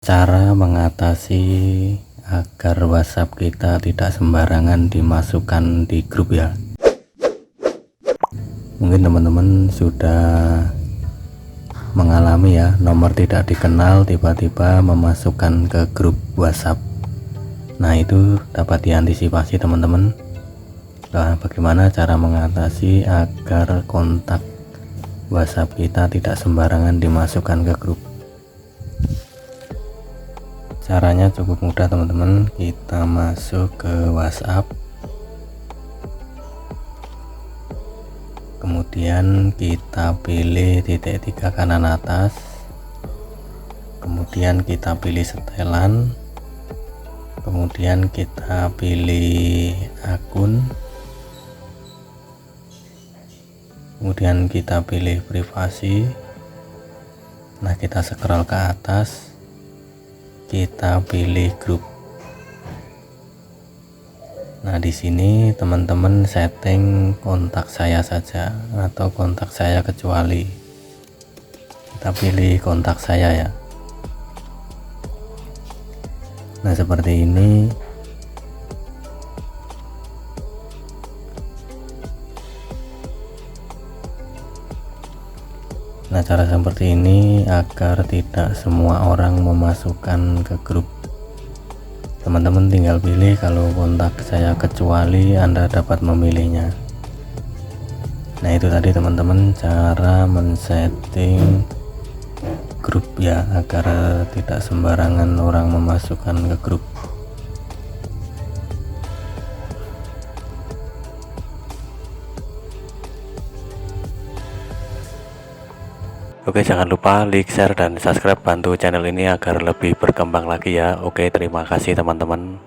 Cara mengatasi agar WhatsApp kita tidak sembarangan dimasukkan di grup ya. Mungkin teman-teman sudah mengalami ya, nomor tidak dikenal tiba-tiba memasukkan ke grup WhatsApp. Nah, itu dapat diantisipasi teman-teman. Nah, bagaimana cara mengatasi agar kontak WhatsApp kita tidak sembarangan dimasukkan ke grup? Caranya cukup mudah teman-teman. Kita masuk ke WhatsApp, kemudian kita pilih titik 3 kanan atas, kemudian kita pilih setelan, kemudian kita pilih akun, kemudian kita pilih privasi. Nah, kita scroll ke atas, kita pilih grup. Nah, di sini teman-teman setting kontak saya saja atau kontak saya kecuali. Kita pilih kontak saya ya. Nah, seperti ini. Nah, cara seperti ini agar tidak semua orang memasukkan ke grup. Teman-teman tinggal pilih, kalau kontak saya kecuali Anda dapat memilihnya. Nah, itu tadi teman-teman cara men-setting grup ya, agar tidak sembarangan orang memasukkan ke grup. Oke, jangan lupa like, share, dan subscribe, bantu channel ini agar lebih berkembang lagi ya. Oke, terima kasih teman-teman.